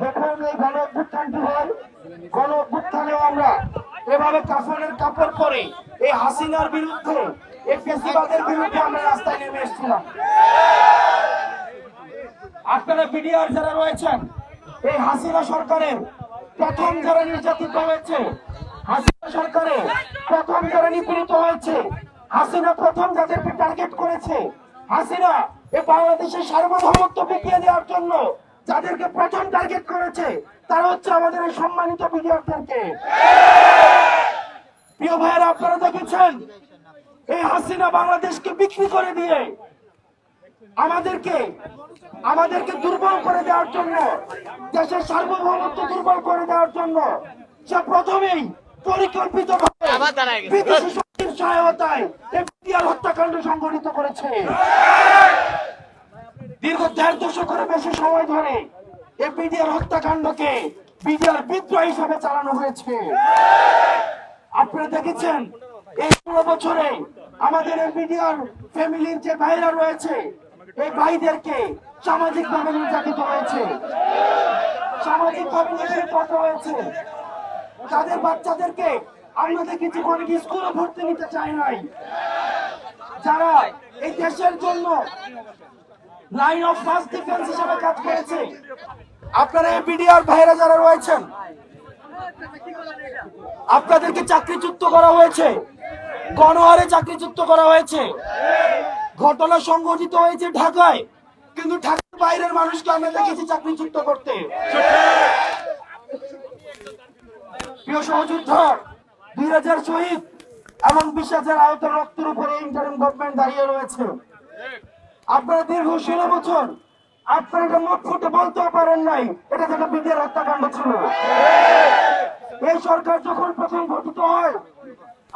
যখন এই গণ অভ্যুত্থানটি হয়, গণ অভ্যুত্থানেও আমরা এভাবে কাফনের কাপড় পরে এই হাসিনার বিরুদ্ধে, এই ফ্যাসিবাদের বিরুদ্ধে আমরা রাস্তায় নেমে এসেছিলাম। আপনারা বিডিআর যারা রয়েছেন, এই হাসিনা সরকারের প্রথম যারা নির্যাতিত হয়েছে, হাসিনা সরকারে প্রথম যারা নিপীড়িত হয়েছে, হাসিনা প্রথম যাদেরকে টার্গেট করেছে, হাসিনা এই বাংলাদেশের সার্বভৌমত্ব বিকিয়ে দেওয়ার জন্য যাদেরকে প্রথম টার্গেট করেছে, তারা হচ্ছে আমাদের এই সম্মানিত বিডিআরদেরকে। প্রিয় ভাইয়েরা, আপনারা দেখেছেন এই হাসিনা বাংলাদেশকে বিক্রি করে দিয়ে আমাদেরকে দুর্বল করে দেওয়ার জন্য, দেশের সার্বভৌমত্ব দুর্বল করে দেওয়ার জন্য সে প্রথমেই পরিকল্পিতভাবে বিদেশি শক্তির সহায়তায় বিডিআর হত্যাকাণ্ড সংঘটিত করেছে। দীর্ঘ ১.৫ দশকের বেশি সময় ধরে এই বিডিআর হত্যাকাণ্ডকে বিডিআর বিদ্রোহ হিসেবে চালানো হয়েছে। আপনারা দেখেছেন এই ১৬ বছরে আমাদের এই বিডিআর ফ্যামিলির যে ভাইরা রয়েছে, এই ভাইদেরকে সামাজিক ভাবে নির্যাতিত হয়েছে, সামাজিক ভাবে নির্যাতিত হয়েছে। তাদের বাচ্চাদেরকে আমরা দেখেছি অনেক স্কুলে ভর্তি নিতে চায় নাই, যারা এই দেশের জন্য লাইন অফ ফার্স্ট ডিফেন্স হিসেবে কাজ করেছে। আপনারা এই বিডিআর ভাইরা যারা রয়েছেন, আপনাদেরকে চাকরিচ্যুত করা হয়েছে, গণহারে চাকরিচ্যুত করা হয়েছে। ঘটনা সংঘটিত হয়েছে ঢাকায়, কিন্তু ঢাকার বাইরের মানুষকে আমরা দেখেছি চাকরিচ্যুত করতে। প্রিয় সহযোদ্ধা, ২০০০ শহীদ এবং ২০,০০০ আহত রক্তের উপরে ইন্টারিম গভর্নমেন্ট দাঁড়িয়ে রয়েছে। আপনারা দীর্ঘ ১৬ বছর আপনারা এটা মুখ ফুটে বলতেও পারেন নাই এটা একটা বিডিআর হত্যাকাণ্ড ছিল। এই সরকার যখন প্রথম গঠিত হয়,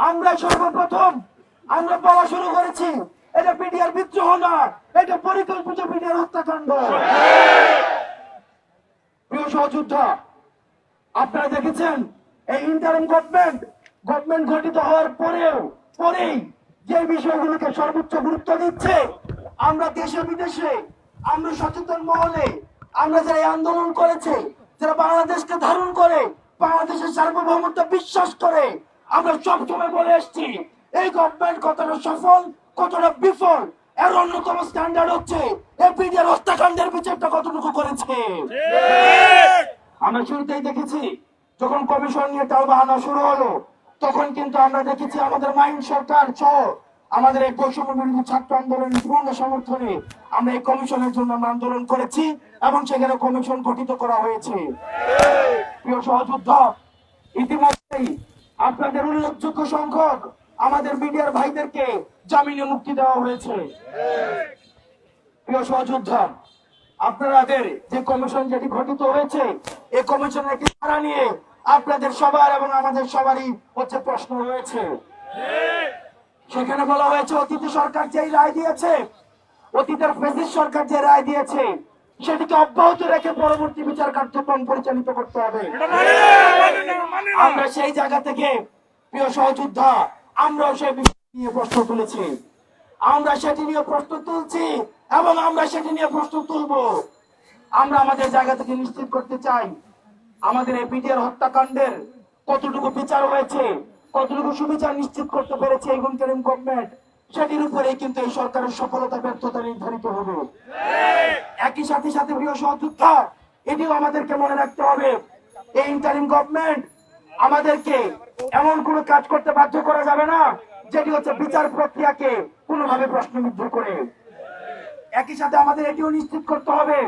আমরা সর্বপ্রথম আমরা বলা শুরু করেছি এটা বিডিআর বিদ্রোহ না, এটা পরিকল্পিত বিডিআর হত্যাকাণ্ড। প্রিয় সহযোদ্ধা, আপনারা দেখেছেন এই ইন্টারিম গভর্নমেন্ট গঠিত হওয়ার পরেই যে বিষয়গুলোকে সর্বোচ্চ গুরুত্ব দিচ্ছে, আমরা দেশে বিদেশে, আমরা সচেতন মহলে, আমরা যারা আন্দোলন করেছে, যারা বাংলাদেশকে ধারণ করে, বাংলাদেশের সার্বভৌমত্ব বিশ্বাস করে, আমরা সবসময় বলে এসছি এই গভর্নমেন্ট কতটা সফল কতটা বিফল এর অন্যতম স্ট্যান্ডার্ড হচ্ছে এই বিডিআর হত্যাকাণ্ডের বিচারটা কতটুকু করেছে। আমরা শুরুতেই দেখেছি যখন কমিশন নিয়ে টালবাহানা শুরু হলো, তখন কিন্তু আমরা দেখেছি আমাদের মাইন সরকার সহ আমাদের এই বৈষম্য বিরোধী ছাত্র আন্দোলনের পূর্ণ সমর্থনে আমরা এই কমিশনের জন্য আন্দোলন করেছি এবং সেখানে কমিশন গঠিত করা হয়েছে। প্রিয় সহযোদ্ধা, ইতিমধ্যেই আপনাদের উল্লেখযোগ্য সংখ্যক আমাদের বিডিআর ভাইদেরকে জামিনে মুক্তি দেওয়া হয়েছে। প্রিয় সহযোদ্ধা, আপনাদের যে কমিশন যেটি গঠিত হয়েছে, এই কমিশনের একটি ধারা নিয়ে আপনাদের সবার এবং আমাদের সবারই হচ্ছে প্রশ্ন রয়েছে। সেখানে বলা হয়েছে অতীতের সরকার যে রায় দিয়েছে, অতীতের ফ্যাসিস্ট সরকার যে রায় দিয়েছে, সেটিকে অব্যাহত রেখে পরবর্তী বিচার কার্যক্রম পরিচালিত করতে হবে। আমরা সেই জায়গা থেকে প্রিয় সহযোদ্ধা আমরাও সেই বিষয় নিয়ে প্রশ্ন তুলেছি, আমরা সেটি নিয়ে প্রশ্ন তুলছি এবং আমরা সেটি নিয়ে প্রশ্ন তুলব। আমরা আমাদের জায়গা থেকে নিশ্চিত করতে চাই আমাদের এই বিডিআর হত্যাকাণ্ডের কতটুকু বিচার হয়েছে, কতটুকু সুবিচার নিশ্চিত করতে পেরেছে এই ইন্টারিম গভর্নমেন্ট, সেটির উপরেই কিন্তু এই সরকারের সফলতা ব্যর্থতা নির্ধারিত হবে। একই সাথে প্রিয় সহযোদ্ধা, এটিও আমাদেরকে মনে রাখতে হবে এই ইন্টারিম গভর্নমেন্ট আমাদেরকে এমন কোনো কাজ করতে বাধ্য করা যাবে না যেটি হচ্ছে বিচার প্রক্রিয়াকে কোনোভাবে প্রশ্নবিদ্ধ করে। একই সাথে আমাদের এটিও নিশ্চিত করতে হবে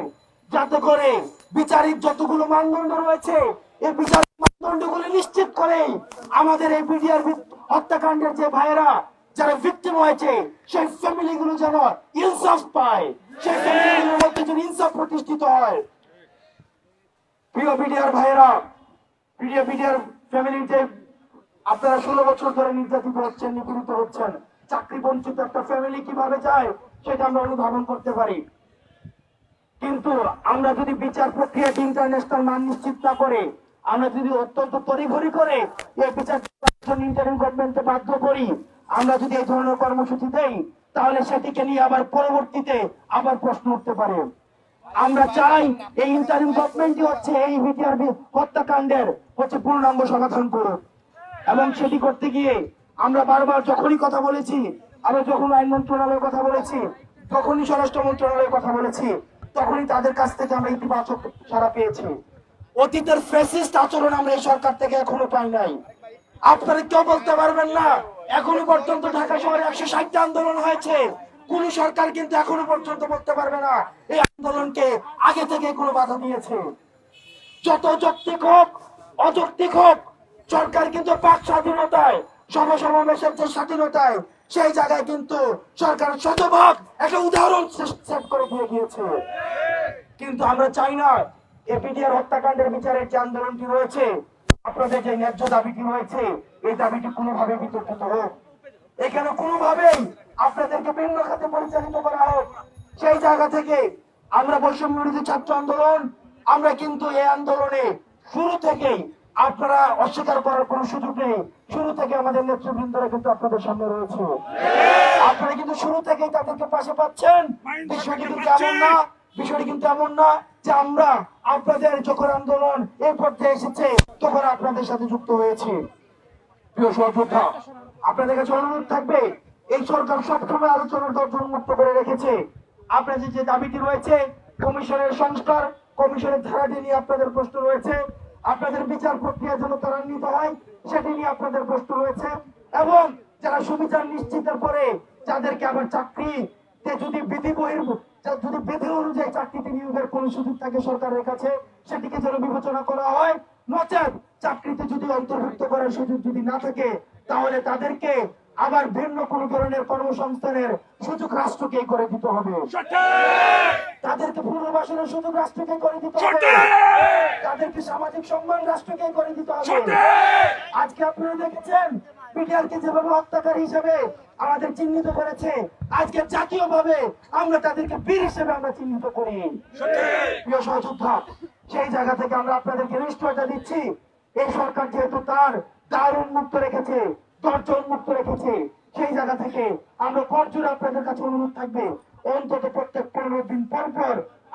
যাতে করে বিচারিক যতগুলো মানদণ্ড রয়েছে, এই বিচারিক মানদণ্ডগুলো নিশ্চিত করে আমাদের এই বিডিআর হত্যাকাণ্ডের যে ভাইয়েরা যারা ভিকটিম হয়েছে, সেই ফ্যামিলিগুলো যেন ইনসাফ পায়, সেই ফ্যামিলিগুলোর মধ্যে যেন ইনসাফ প্রতিষ্ঠিত হয়। প্রিয় বিডিআর ভাইয়েরা, বিডিআর ফ্যামিলির যে আপনারা 16 বছর ধরে নির্যাতিত হচ্ছেন, নিপীড়িত হচ্ছেন, চাকরি বঞ্চিত একটা ফ্যামিলি কিভাবে যায় সেটা আমরা অনুধাবন করতে পারি। কিন্তু আমরা যদি বিচার প্রক্রিয়া ইন্টারন্যাশনাল মান নিশ্চিত না করে, আমরা যদি অত্যন্ত তড়িঘড়ি করে এই বিচার ইন্টারিম গভর্নমেন্টকে বাধ্য করি, আমরা যদি এই ধরনের কর্মসূচি দেই, তাহলে সেটিকে নিয়ে আবার পরবর্তীতে আবার প্রশ্ন উঠতে পারে। আমরা চাই এই ইন্টারিম গভর্নমেন্টই হচ্ছে এই বিটিআর হত্যাকাণ্ডের পূর্ণাঙ্গ সমাধান করুক। এবং সেটি করতে গিয়ে আমরা বারবার যখনই কথা বলেছি, আমরা যখন আইন মন্ত্রণালয়ের কথা বলেছি, যখনই স্বরাষ্ট্র মন্ত্রণালয়ের কথা বলেছি, তখনই তাদের কাছ থেকে আমরা ইতিবাচক সাড়া পেয়েছি। অতীতের ফ্যাসিস্ট আচরণ আমরা এই সরকার থেকে এখনো পাই নাই। আপনারা কেউ বলতে পারবেন না এখনো পর্যন্ত ঢাকা শহরে 160টা আন্দোলন হয়েছে, কোন সরকার কিন্তু এখনো পর্যন্ত বলতে পারবে না এই আন্দোলনকে আগে থেকে কোনো বাধা দিয়েছে। যত যৌক্তিক হোক অযৌক্তিক হোক, সরকার কিন্তু বাক স্বাধীনতায়, সমাবেশের যে স্বাধীনতায়, সেই জায়গায় কিন্তু সরকার শতভাগ একটা উদাহরণ সেট করে দিয়ে গিয়েছে। কিন্তু আমরা চাই না এপিডিআর হত্যাকাণ্ডের বিচারের যে আন্দোলনটি রয়েছে, আপনাদের যে ন্যায্য দাবিটি রয়েছে, এই দাবিটি কোনোভাবে বিতর্কিত হোক, এখানে কোনোভাবেই আপনাদেরকে ভিন্ন খাতে পরিচালিত করা হোক। সেই জায়গা থেকে আমরা বৈষম্য বিরোধী ছাত্র আন্দোলন, আমরা কিন্তু এই আন্দোলনে শুরু থেকেই, আপনারা অস্বীকার করার কোনো সুযোগ নেই, শুরু থেকে আমাদের নেতৃবৃন্দরা কিন্তু আপনাদের সামনে রয়েছে। আপনারা কিন্তু শুরু থেকেই তাদেরকে পাশে পাচ্ছেন। বিষয়টি কিন্তু এমন না, বিষয়টি কিন্তু এমন না যে আমরা আপনাদের যখন আন্দোলন এই পর্যায়ে এসেছে তখন আপনাদের সাথে যুক্ত হয়েছি। প্রিয় সহযোদ্ধা, আপনাদের কাছে অনুরোধ থাকবে, এই সরকার সবসময় আলোচনার দরজা উন্মুক্ত করে রেখেছে। আপনাদের যে দাবিটি রয়েছে, কমিশনের সংস্কার, কমিশনের ধারাটি নিয়ে আপনাদের প্রশ্ন রয়েছে, আপনাদের বিচার প্রক্রিয়া যেন ত্বরান্বিত হয় সেটি নিয়ে আপনাদের প্রশ্ন রয়েছে, এবং যারা সুবিচার নিশ্চিতের পরে যাদেরকে আবার চাকরিতে যদি বিধি অনুযায়ী চাকরিতে নিয়োগের কোন সুযোগ থাকে সরকারের কাছে, সেটিকে যেন বিবেচনা করা হয়। নচেত চাকরিতে যদি অন্তর্ভুক্ত করার সুযোগ যদি না থাকে, তাহলে তাদেরকে আবার ভিন্ন কোন ধরনের কর্মসংস্থানের সুযোগ রাষ্ট্রকে করে দিতে হবে। তাদেরকে পুনর্বাসনের সুযোগ রাষ্ট্রকে করে দিতে হবে, তাদেরকে সামাজিক সম্মান রাষ্ট্রকে করে দিতে হবে। আজকে আপনারা দেখেছেন বিটিআরকে যেভাবে হত্যাকারী হিসেবে আমাদের চিহ্নিত করেছে, আজকে জাতীয়ভাবে আমরা তাদেরকে বীর হিসেবে আমরা চিহ্নিত করি। প্রিয় সহযোদ্ধা, সেই জায়গা থেকে আমরা আপনাদেরকে নিশ্চয়তা দিচ্ছি, এই সরকার যেহেতু তার দ্বার উন্মুক্ত রেখেছে, দরজা উন্মুক্ত রেখেছে, সেই জায়গা থেকে আমরা করজোড়ে আপনাদের কাছে অনুরোধ থাকবে, অন্তত প্রত্যেক 15 দিন পর পর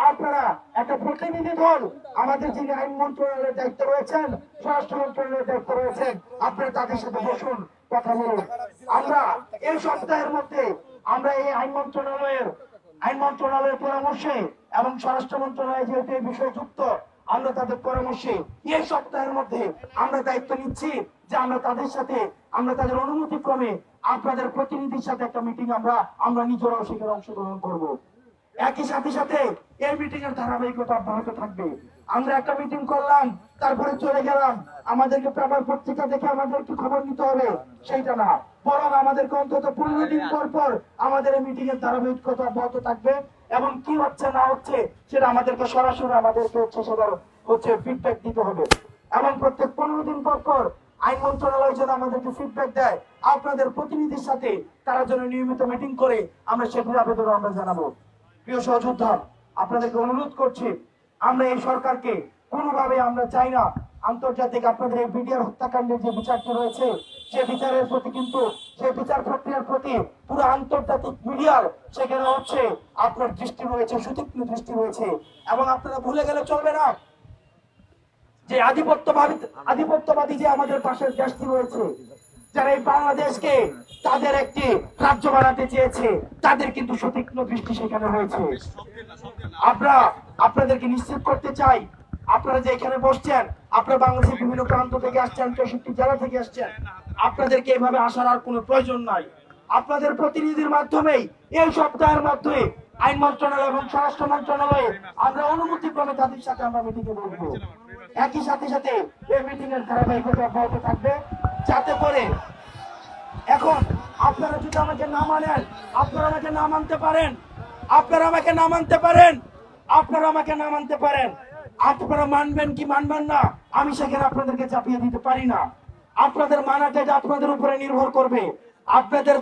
আপনারা একটা প্রতিনিধি দল, আমাদের যিনি আইন মন্ত্রণালয়ের দায়িত্ব রয়েছেন, স্বরাষ্ট্র মন্ত্রণালয়ের দায়িত্ব রয়েছেন, আপনারা তাদের সাথে বসুন, কথা বলুন। আমরা এই সপ্তাহের মধ্যে আমরা এই আইন মন্ত্রণালয়ের পরামর্শে এবং স্বরাষ্ট্র মন্ত্রণালয় যেহেতু এই বিষয়ে যুক্ত, আমরা তাদের পরামর্শে এই সপ্তাহের মধ্যে আমরা দায়িত্ব নিচ্ছি যে আমরা তাদের সাথে, আমরা তাদের অনুমতি ক্রমে আপনাদের প্রতিনিধির সাথে একটা মিটিং আমরা নিজেরাও সেখানে অংশগ্রহণ করব। একই সাথে সাথে এই মিটিং এর ধারাবাহিকতা অব্যাহত থাকবে। আমরা একটা মিটিং করলাম, তারপরে চলে গেলাম, আমাদেরকে পেপার পত্রিকা দেখে আমাদেরকে খবর নিতে হবে, সেইটা না, বরং আমাদেরকে অন্তত 15 দিন পর পর আমাদের এই মিটিং এর ধারাবাহিকতা অব্যাহত থাকবে, এবং কি হচ্ছে না হচ্ছে সেটা আমাদেরকে সরাসরি আমাদেরকে সেটার ফিডব্যাক দিতে হবে। এবং প্রত্যেক 15 দিন পর পর আইন মন্ত্রণালয় যেন আমাদেরকে ফিডব্যাক দেয়, আপনাদের প্রতিনিধির সাথে তারা যেন নিয়মিত মিটিং করে আমরা সেগুলো আবেদন আমরা জানাবো। প্রিয় সহযোদ্ধা, আপনাদেরকে অনুরোধ করছি, আমরা এই সরকারকে কোনোভাবে আমরা চাই না আন্তর্জাতিক আপনাদের এই বিটিআর হত্যাকাণ্ডের যে বিচারটি রয়েছে, সে বিচারের প্রতি কিন্তু, সেই বিচার প্রক্রিয়ার প্রতি পুরো আন্তর্জাতিক মিডিয়ার সেখানে আপনার দৃষ্টি রয়েছে, সুতীক্ষ্ণ দৃষ্টি রয়েছে। এবং আপনারা ভুলে গেলে চলবে না যে আধিপত্যবাদী যে আমাদের পাশের দেশটি রয়েছে, যারা এই বাংলাদেশকে তাদের একটি রাজ্য বানাতে চেয়েছে, তাদের কিন্তু সুতীক্ষ্ণ দৃষ্টি সেখানে রয়েছে। আপনাদেরকে নিশ্চিত করতে চাই, আপনারা যে এখানে বসছেন, আপনারা বাংলাদেশের বিভিন্ন প্রান্ত থেকে আসছেন, 64 জেলা থেকে আসছেন, আপনাদেরকে এভাবে আসার আর কোনো প্রয়োজন নাই। আপনাদের প্রতিনিধির মাধ্যমেই এই সপ্তাহের মধ্যে আইন মন্ত্রণালয় এবং স্বরাষ্ট্র মন্ত্রণালয়ে আমরা অনুমতি ক্রমে তাদের সাথে আমরা মিটিংয়ে বসবো। একই সাথে সাথে এই মিটিং এর ধারাবাহিকতা অব্যাহত থাকবে, যাতে করে এখন আপনারা যদি আমাকে না মানেন, আপনারা আমাকে না মানতে পারেন, আপনারা মানবেন কি মানবেন না, আমি সেখানে আপনাদেরকে চাপিয়ে দিতে পারি না। আপনাদের মানাটা আপনাদের উপরে নির্ভর করবে। আপনাদের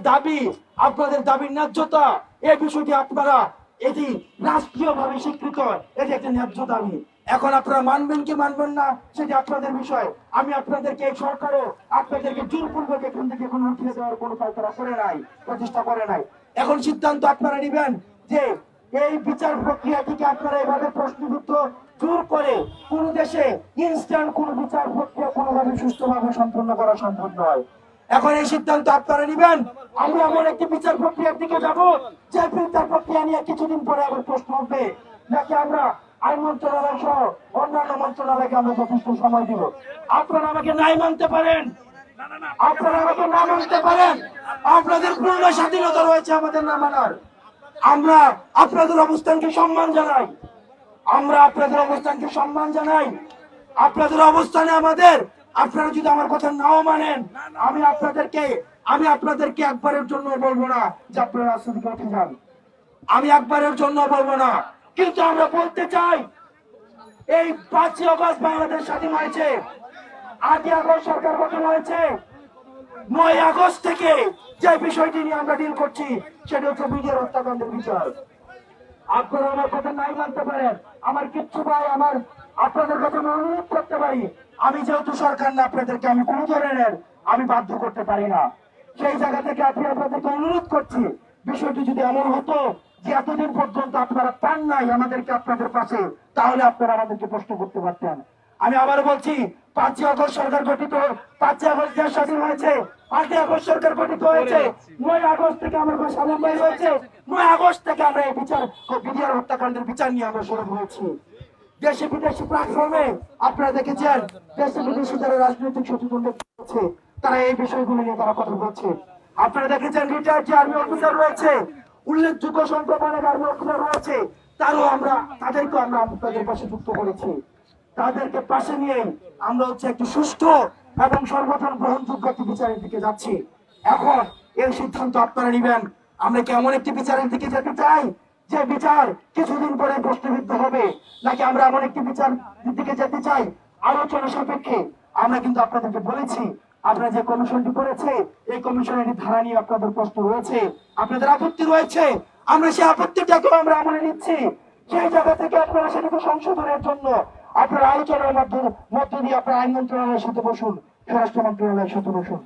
দাবির ন্যায্যতা, এই বিষয়টি আপনারা, এটি রাষ্ট্রীয়ভাবে স্বীকৃত, এটি একটা ন্যায্য দাবি। এখন আপনারা মানবেন কি মানবেন না সেটি আপনাদের বিষয়। আমি আপনাদেরকে, এই সরকারও আপনাদেরকে জোরপূর্বক এখান থেকে কোনো উঠিয়ে দেওয়ার কোনো প্রতিষ্ঠা করে নাই। এখন সিদ্ধান্ত আপনারা নেবেন যে এই বিচার প্রক্রিয়াটিকে আপনারা এভাবে প্রশ্নবিদ্ধ জোর করে কোন দেশে ইনস্ট্যান্ট কোন বিচার প্রক্রিয়া কোনোভাবে সুষ্ঠুভাবে সম্পন্ন করা সম্ভব নয়। এখন এই সিদ্ধান্ত আপনারা নিবেন, আমরা এমন একটি বিচার প্রক্রিয়ার দিকে যাব যে বিচার প্রক্রিয়া নিয়ে কিছুদিন পরে আবার প্রশ্ন উঠবে, নাকি আমরা আইন মন্ত্রণালয় সহ অন্যান্য মন্ত্রণালয়কে আমরা যথেষ্ট সময় দিব। আপনারা আমাকে নাই মানতে পারেন, আপনারা আমাকে না মানতে পারেন, আপনাদের পূর্ণ স্বাধীনতা রয়েছে আমাদের না মানার। আমরা আপনাদের অবস্থানকে সম্মান জানাই, আমরা আপনাদের অবস্থানকে সম্মান জানাই। আপনাদের অবস্থানে আমাদের, আপনারা যদি আমার কথা নাও মানেন, আমি আপনাদেরকে একবারের জন্য বলবো না যে আপনারা রাস্তা থেকে উঠে যান, আমি একবারের জন্য বলবো না। কিন্তু আমরা বলতে চাই, এই 5ই আগস্ট বাংলাদেশ স্বাধীন হয়েছে, 8ই আগস্ট সরকার গঠন হয়েছে, 9ই আগস্ট থেকে যে বিষয়টি নিয়ে আমরা ডিল করছি সেটা হচ্ছে বিডিআর হত্যাকাণ্ডের বিচার। আপনারা আমার কথা নাই মানতে পারেন, আমার কিচ্ছু ভাই, আমার আপনাদের কথা আমি অনুরোধ করতে পারি, আমি যেহেতু সরকার না, আপনাদেরকে আমি কোনো ধরনের আমি বাধ্য করতে পারি না। সেই জায়গা থেকে আপনাদেরকে অনুরোধ করছি, বিষয়টি যদি এমন হতো যে এতদিন পর্যন্ত আপনারা পান নাই আমাদেরকে আপনাদের পাশে, তাহলে আপনারা আমাদেরকে প্রশ্ন করতে পারতেন। আমি আবার বলছি, 5ই আগস্ট সরকার গঠিত, 5ই আগস্ট দেশ স্বাধীন হয়েছে, 8ই আগস্ট সরকার গঠিত হয়েছে, 9ই আগস্ট থেকে আমার সালাম ভাই হয়েছে, 9ই আগস্ট থেকে আমরা এই বিডিআর হত্যাকাণ্ডের বিচার নিয়ে আমরা শুরু হয়েছি। দেশে বিদেশি প্ল্যাটফর্মে আপনারা দেখেছেন, দেশে বিদেশি যারা রাজনৈতিক সচেতন আছে তারা এই বিষয়গুলো নিয়ে তারা কথা বলছে। আপনারা দেখেছেন রিটায়ার্ড যে আর্মি অফিসার রয়েছে, উল্লেখযোগ্য সংখ্যক অনেক আর্মি অফিসার রয়েছে, তাদেরকেও আমরা আপনাদের পাশে যুক্ত করেছি। তাদেরকে পাশে নিয়ে আমরা হচ্ছে একটি সুষ্ঠু এবং সর্বজন গ্রহণযোগ্য একটি বিচারের দিকে যাচ্ছি। এখন এই সিদ্ধান্ত আপনারা নিবেন, আমরা কি এমন একটি বিচারের দিকে যেতে চাই যে বিচার কিছুদিন পরে প্রশ্নবিদ্ধ হবে, নাকি আমরা এমন একটি বিচার দিকে যেতে চাই আলোচনা সাপেক্ষে? আমরা কিন্তু আপনাদেরকে বলেছি, আপনারা যে কমিশনটি করেছে এই কমিশনের ধারা নিয়ে আপনাদের প্রশ্ন রয়েছে, আপনাদের আপত্তি রয়েছে, আমরা সেই আপত্তিটাকেও আমরা আমলে নিচ্ছি। সেই জায়গা থেকে আপনারা সেটাকে সংশোধনের জন্য আপনারা আলোচনার মধ্য দিয়ে আপনারা আইন মন্ত্রণালয়ের সাথে বসুন, স্বরাষ্ট্র মন্ত্রণালয়ের সাথে বসুন।